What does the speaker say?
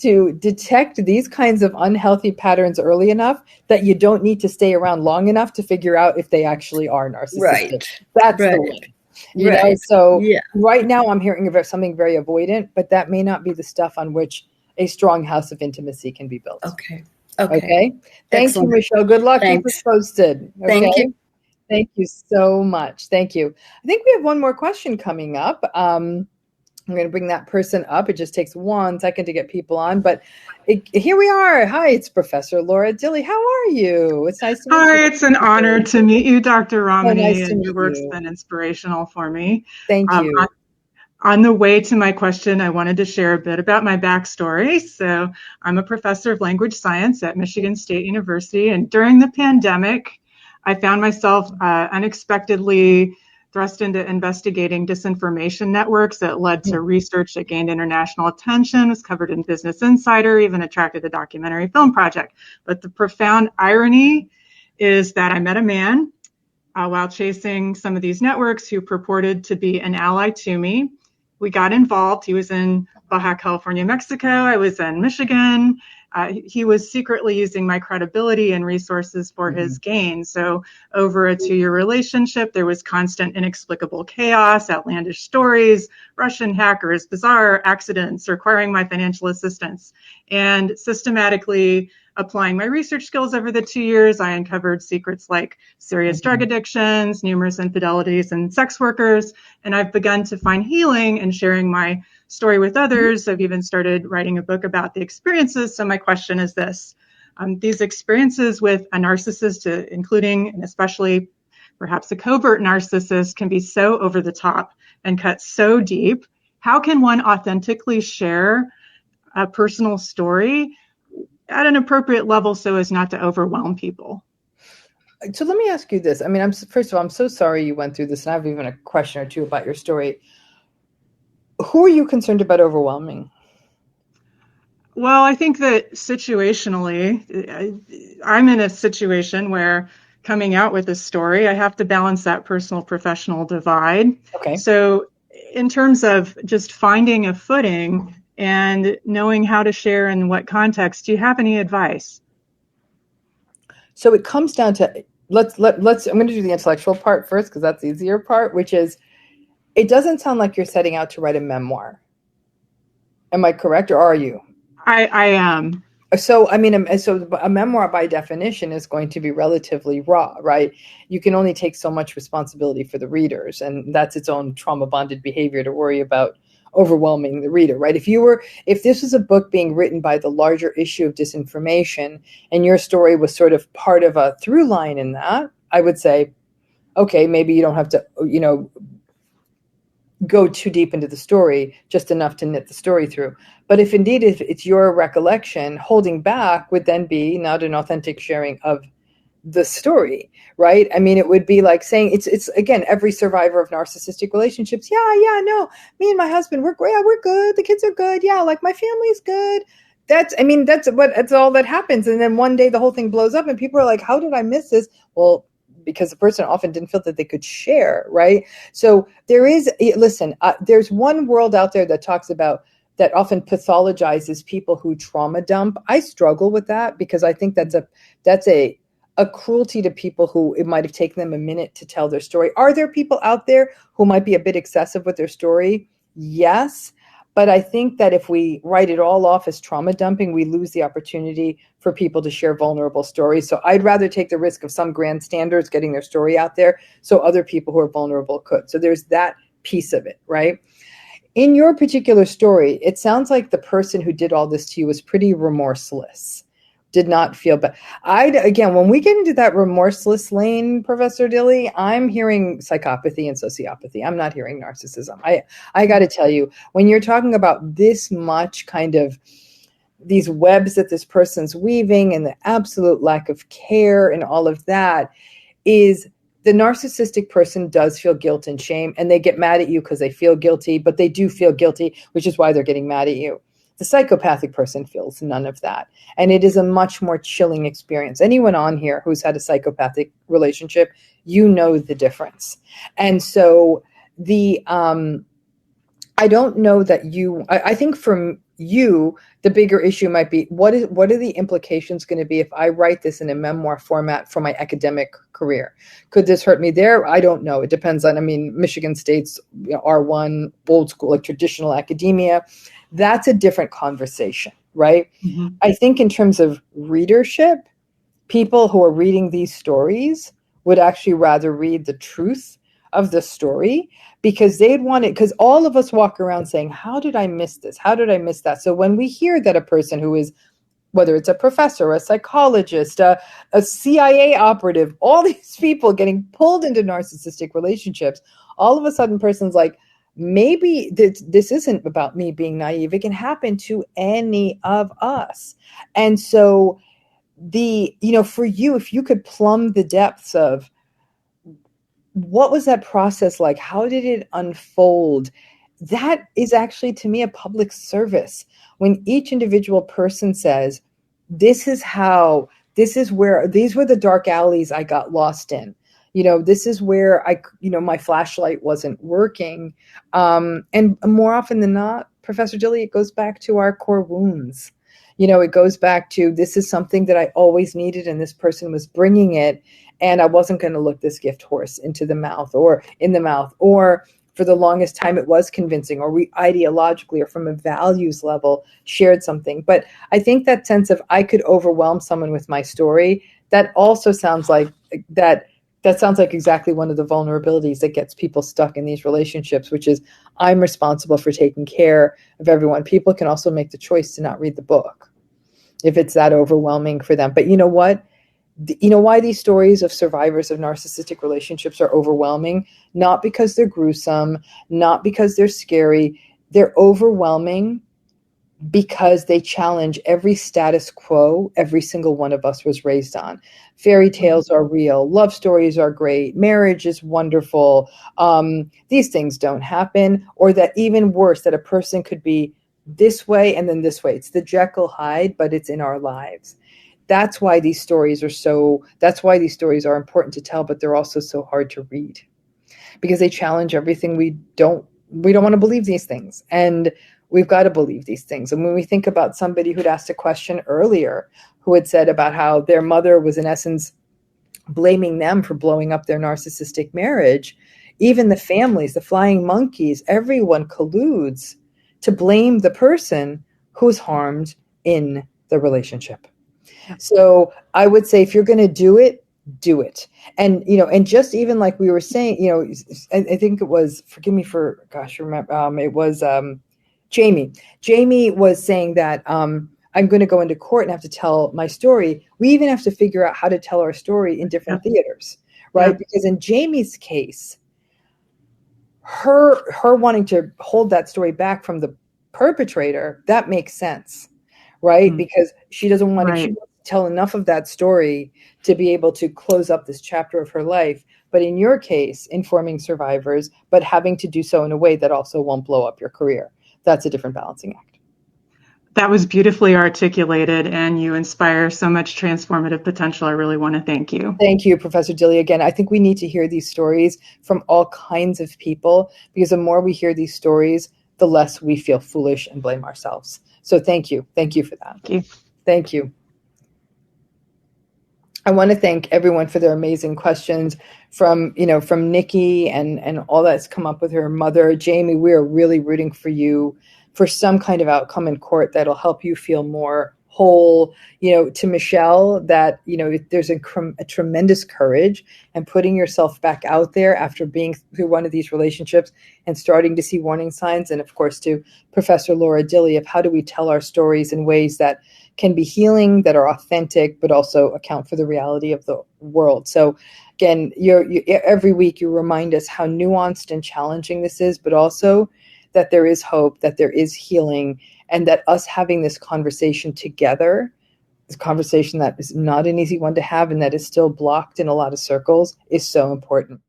to detect these kinds of unhealthy patterns early enough that you don't need to stay around long enough to figure out if they actually are narcissistic. Right. That's right. the one. You know, Right. so Yeah. right now I'm hearing about something very avoidant, but that may not be the stuff on which a strong house of intimacy can be built. Okay. Thank Excellent. you, Michelle. Good luck. Keep Thanks. us posted. Okay? Thank you. Thank you so much. Thank you. I think we have one more question coming up. I'm going to bring that person up. It just takes 1 second to get people on, but here we are. Hi, it's Professor Laura Dilley. How are you? It's nice to meet you. Hi, it's an honor to meet you, Dr. Ramani, nice to and meet your work's you. been inspirational for me. Thank you. On the way to my question, I wanted to share a bit about my backstory. So I'm a professor of language science at Michigan State University, and during the pandemic, I found myself unexpectedly thrust into investigating disinformation networks that led to research that gained international attention, was covered in Business Insider, even attracted a documentary film project. But the profound irony is that I met a man while chasing some of these networks who purported to be an ally to me. We got involved. He was in Baja California, Mexico. I was in Michigan. He was secretly using my credibility and resources for his gain. So over a 2-year relationship, there was constant inexplicable chaos, outlandish stories, Russian hackers, bizarre accidents requiring my financial assistance. And systematically applying my research skills over the 2 years, I uncovered secrets like serious drug addictions, numerous infidelities, and sex workers. And I've begun to find healing and sharing my story with others. I've even started writing a book about the experiences. So my question is this. These experiences with a narcissist, including and especially perhaps a covert narcissist, can be so over the top and cut so deep. How can one authentically share a personal story at an appropriate level so as not to overwhelm people? So let me ask you this. I mean, first of all, I'm so sorry you went through this, and I have even a question or two about your story. Who are you concerned about overwhelming? Well, I think that situationally, I'm in a situation where coming out with a story, I have to balance that personal professional divide. Okay. So in terms of just finding a footing and knowing how to share in what context, do you have any advice? So it comes down to, let's I'm going to do the intellectual part first, because that's the easier part, which is, it doesn't sound like you're setting out to write a memoir. Am I correct, or are you? I am. So, I mean, so a memoir by definition is going to be relatively raw, right? You can only take so much responsibility for the readers, and that's its own trauma bonded behavior to worry about overwhelming the reader, right? If this was a book being written by the larger issue of disinformation and your story was sort of part of a through line in that, I would say, okay, maybe you don't have to, go too deep into the story, just enough to knit the story through. But if indeed it's your recollection, holding back would then be not an authentic sharing of the story, right? I mean, it would be like saying it's again, every survivor of narcissistic relationships. Yeah, no, me and my husband, we're good. The kids are good. Yeah, like my family's good. That's all that happens. And then one day the whole thing blows up and people are like, how did I miss this? Well, because the person often didn't feel that they could share, right? So there's one world out there that talks about that often pathologizes people who trauma dump. I struggle with that because I think that's a cruelty to people who it might have taken them a minute to tell their story. Are there people out there who might be a bit excessive with their story? Yes. But I think that if we write it all off as trauma dumping, we lose the opportunity for people to share vulnerable stories. So I'd rather take the risk of some grand standards getting their story out there so other people who are vulnerable could. So there's that piece of it, right? In your particular story, it sounds like the person who did all this to you was pretty remorseless, did not feel bad. Again, when we get into that remorseless lane, Professor Dilley, I'm hearing psychopathy and sociopathy. I'm not hearing narcissism. I got to tell you, when you're talking about this much kind of these webs that this person's weaving and the absolute lack of care and all of that, is the narcissistic person does feel guilt and shame, and they get mad at you because they feel guilty, but they do feel guilty, which is why they're getting mad at you. The psychopathic person feels none of that. And it is a much more chilling experience. Anyone on here who's had a psychopathic relationship, you know the difference. And so I don't know that I think for you, the bigger issue might be, what are the implications going to be if I write this in a memoir format for my academic career? Could this hurt me there? I don't know. It depends on, I mean, Michigan State's R1, old school, like traditional academia. That's a different conversation, right? Mm-hmm. I think in terms of readership, people who are reading these stories would actually rather read the truth of the story, because they'd want it, because all of us walk around saying, how did I miss this? How did I miss that? So when we hear that a person who is, whether it's a professor, a psychologist, a CIA operative, all these people getting pulled into narcissistic relationships, all of a sudden person's like, maybe this isn't about me being naive. It can happen to any of us. And so for you, if you could plumb the depths of what was that process like? How did it unfold? That is actually, to me, a public service. When each individual person says, this is where, these were the dark alleys I got lost in. This is where my flashlight wasn't working. And more often than not, Professor Dilly, it goes back to our core wounds. It goes back to, this is something that I always needed, and this person was bringing it, and I wasn't going to look this gift horse into the mouth, or in the mouth, or for the longest time it was convincing, or we ideologically or from a values level shared something. But I think that sense of, I could overwhelm someone with my story, that also sounds like that sounds like exactly one of the vulnerabilities that gets people stuck in these relationships, which is, I'm responsible for taking care of everyone. People can also make the choice to not read the book if it's that overwhelming for them. But you know what? You know why these stories of survivors of narcissistic relationships are overwhelming? Not because they're gruesome, not because they're scary. They're overwhelming because they challenge every status quo every single one of us was raised on. Fairy tales are real. Love stories are great. Marriage is wonderful. These things don't happen. Or that, even worse, that a person could be this way and then this way. It's the Jekyll Hyde, but it's in our lives. That's why these stories are important to tell, but they're also so hard to read, because they challenge everything we don't want to believe these things. And we've got to believe these things. And when we think about somebody who'd asked a question earlier, who had said about how their mother was in essence blaming them for blowing up their narcissistic marriage, even the families, the flying monkeys, everyone colludes to blame the person who's harmed in the relationship. So I would say, if you're going to do it, do it. And, and just even like we were saying, I think it was, forgive me for, remember, it was Jamie. Jamie was saying that I'm going to go into court and have to tell my story. We even have to figure out how to tell our story in different theaters, right? Because in Jamie's case, her wanting to hold that story back from the perpetrator, that makes sense, right? Because she doesn't want to tell enough of that story to be able to close up this chapter of her life. But in your case, informing survivors, but having to do so in a way that also won't blow up your career. That's a different balancing act. That was beautifully articulated, and you inspire so much transformative potential. I really want to thank you. Thank you, Professor Dilly. Again, I think we need to hear these stories from all kinds of people, because the more we hear these stories, the less we feel foolish and blame ourselves. So thank you. Thank you for that. Thank you. Thank you. I want to thank everyone for their amazing questions, from Nikki and all that's come up with her mother. Jamie, we are really rooting for you for some kind of outcome in court that'll help you feel more whole. To Michelle, that, there's a tremendous courage and putting yourself back out there after being through one of these relationships and starting to see warning signs. And of course, to Professor Laura Dilley, of how do we tell our stories in ways that can be healing, that are authentic, but also account for the reality of the world. So again, every week you remind us how nuanced and challenging this is, but also that there is hope, that there is healing, and that us having this conversation together, this conversation that is not an easy one to have and that is still blocked in a lot of circles, is so important.